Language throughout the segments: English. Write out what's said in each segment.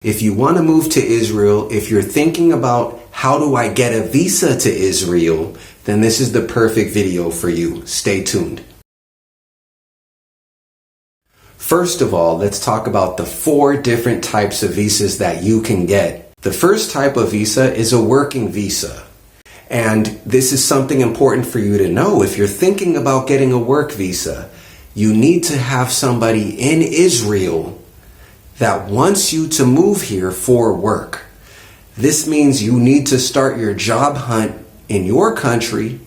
If you want to move to Israel, if you're thinking about how do I get a visa to Israel, then this is the perfect video for you. Stay tuned. First of all, let's talk about the 4 different types of visas that you can get. The first type of visa is a working visa. And this is something important for you to know. If you're thinking about getting a work visa, you need to have somebody in Israel that wants you to move here for work. This means you need to start your job hunt in your country,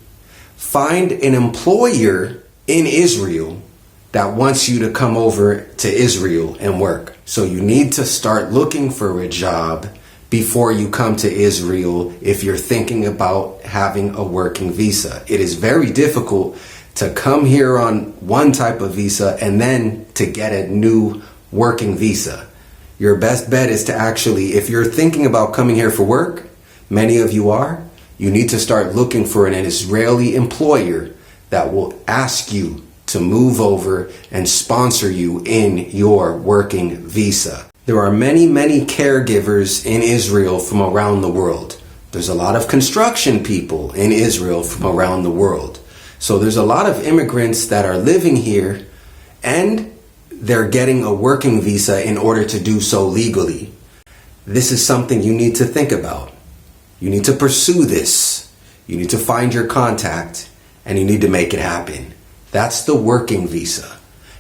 find an employer in Israel that wants you to come over to Israel and work. So you need to start looking for a job before you come to Israel if you're thinking about having a working visa. It is very difficult to come here on one type of visa and then to get a new working visa. Your best bet is to actually, if you're thinking about coming here for work, many of you are, you need to start looking for an Israeli employer that will ask you to move over and sponsor you in your working visa. There are many caregivers in Israel from around the world. There's a lot of construction people in Israel from around the world. So there's a lot of immigrants that are living here and they're getting a working visa in order to do so legally. This is something you need to think about. You need to pursue this. You need to find your contact and you need to make it happen. That's the working visa.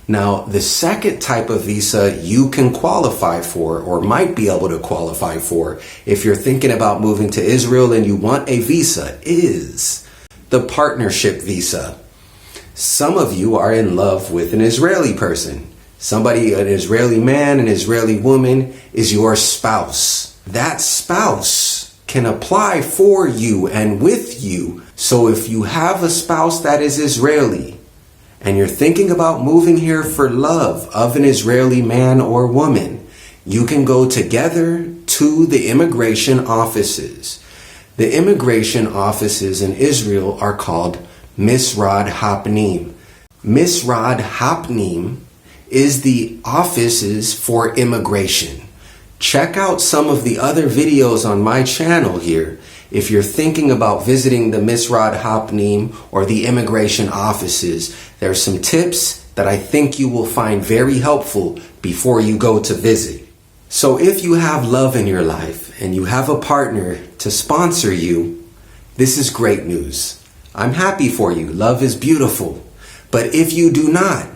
Now, the second type of visa you can qualify for or might be able to qualify for if you're thinking about moving to Israel and you want a visa is the partnership visa. Some of you are in love with an Israeli person. Somebody, an Israeli man, an Israeli woman is your spouse. That spouse can apply for you and with you. So if you have a spouse that is Israeli and you're thinking about moving here for love of an Israeli man or woman, you can go together to the immigration offices. The immigration offices in Israel are called Misrad Hapnim. Misrad Hapnim is the offices for immigration. Check out some of the other videos on my channel here if you're thinking about visiting the Misrad Hapnim or the immigration offices. There's some tips that I think you will find very helpful before you go to visit. So if you have love in your life and you have a partner to sponsor you, this is great news. I'm happy for you. Love is beautiful. But if you do not,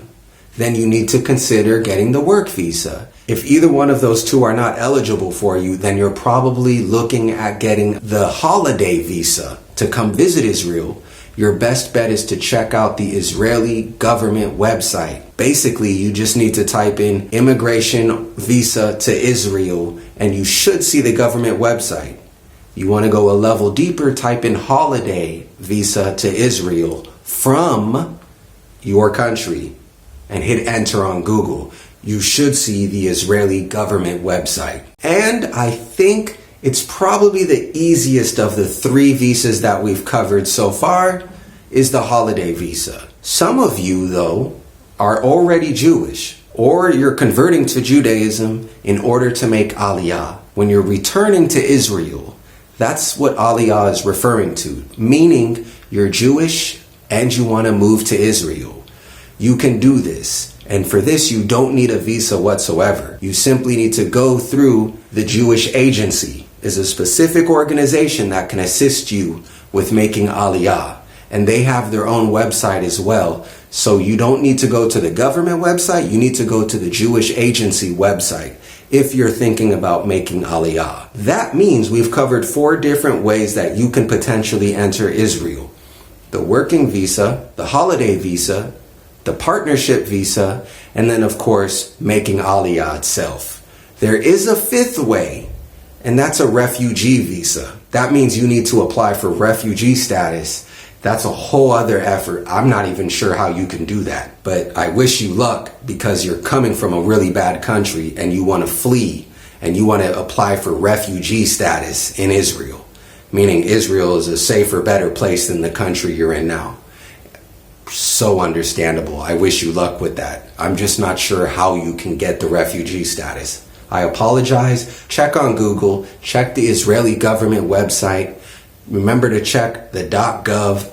then you need to consider getting the work visa. If either one of those two are not eligible for you, then you're probably looking at getting the holiday visa to come visit Israel. Your best bet is to check out the Israeli government website. Basically, you just need to type in immigration visa to Israel and you should see the government website. You want to go a level deeper, type in holiday visa to Israel from your country and hit enter on Google. You should see the Israeli government website. And I think it's probably the easiest of the 3 visas that we've covered so far is the holiday visa. Some of you, though, are already Jewish or you're converting to Judaism in order to make Aliyah. When you're returning to Israel, that's what Aliyah is referring to, meaning you're Jewish and you want to move to Israel. You can do this. And for this, you don't need a visa whatsoever. You simply need to go through the Jewish Agency. It's a specific organization that can assist you with making Aliyah. And they have their own website as well. So you don't need to go to the government website. You need to go to the Jewish Agency website if you're thinking about making Aliyah. That means we've covered 4 different ways that you can potentially enter Israel. The working visa, the holiday visa, the partnership visa, and then of course, making Aliyah itself. There is a 5th way, and that's a refugee visa. That means you need to apply for refugee status. That's a whole other effort. I'm not even sure how you can do that, but I wish you luck because you're coming from a really bad country and you want to flee and you want to apply for refugee status in Israel, meaning Israel is a safer, better place than the country you're in now. So understandable. I wish you luck with that. I'm just not sure how you can get the refugee status. I apologize. Check on Google, check the Israeli government website. Remember to check the .gov.co.il.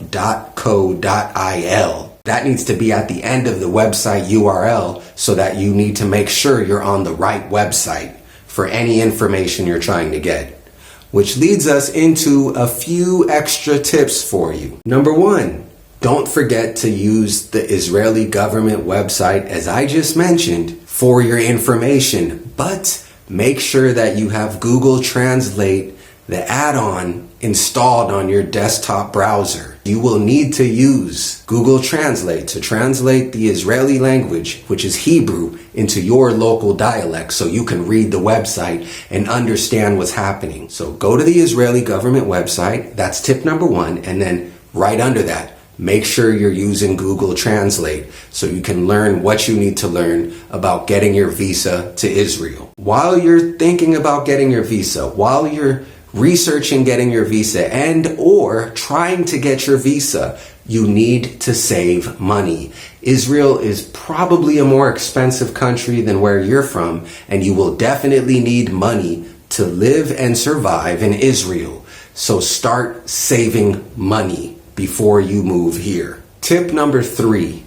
That needs to be at the end of the website URL so that you need to make sure you're on the right website for any information you're trying to get. Which leads us into a few extra tips for you. Number one, don't forget to use the Israeli government website, as I just mentioned, for your information. But make sure that you have Google Translate, the add-on, installed on your desktop browser. You will need to use Google Translate to translate the Israeli language, which is Hebrew, into your local dialect so you can read the website and understand what's happening. So go to the Israeli government website. That's tip number one. And then right under that, make sure you're using Google Translate so you can learn what you need to learn about getting your visa to Israel. While you're thinking about getting your visa, while you're researching getting your visa and or trying to get your visa, you need to save money. Israel is probably a more expensive country than where you're from, and you will definitely need money to live and survive in Israel. So start saving money before you move here. Tip number 3,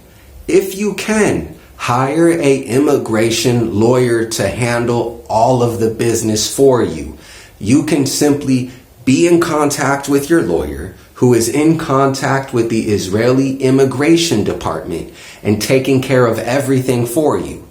if you can, hire an immigration lawyer to handle all of the business for you. You can simply be in contact with your lawyer, who is in contact with the Israeli Immigration Department and taking care of everything for you.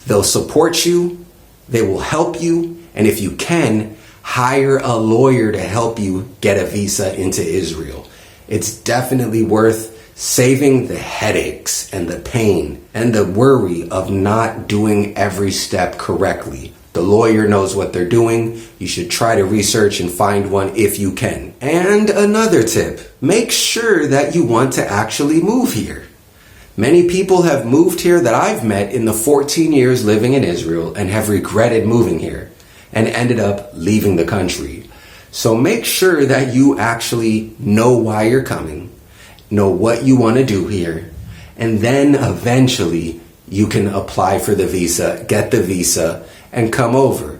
They'll support you, they will help you, and if you can, hire a lawyer to help you get a visa into Israel. It's definitely worth saving the headaches and the pain and the worry of not doing every step correctly. The lawyer knows what they're doing. You should try to research and find one if you can. And another tip, make sure that you want to actually move here. Many people have moved here that I've met in the 14 years living in Israel and have regretted moving here and ended up leaving the country. So make sure that you actually know why you're coming, know what you want to do here, and then eventually you can apply for the visa, get the visa, and come over.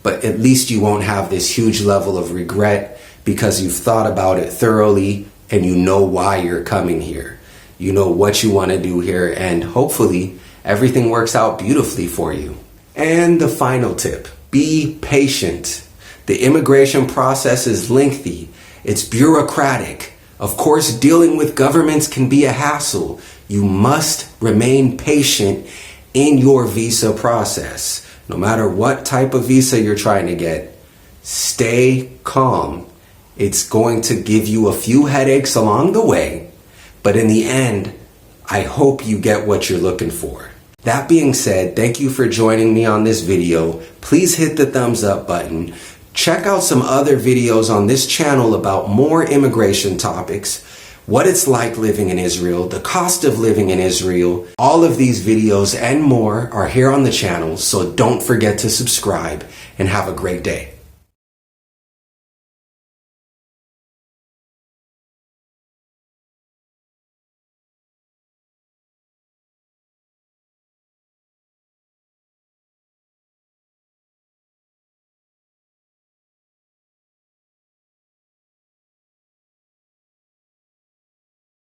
But at least you won't have this huge level of regret because you've thought about it thoroughly and you know why you're coming here. You know what you want to do here, and hopefully everything works out beautifully for you. And the final tip, be patient. The immigration process is lengthy. It's bureaucratic. Of course, dealing with governments can be a hassle. You must remain patient in your visa process. No matter what type of visa you're trying to get, stay calm. It's going to give you a few headaches along the way, but in the end, I hope you get what you're looking for. That being said, thank you for joining me on this video. Please hit the thumbs up button. Check out some other videos on this channel about more immigration topics, what it's like living in Israel, the cost of living in Israel. All of these videos and more are here on the channel, so don't forget to subscribe and have a great day.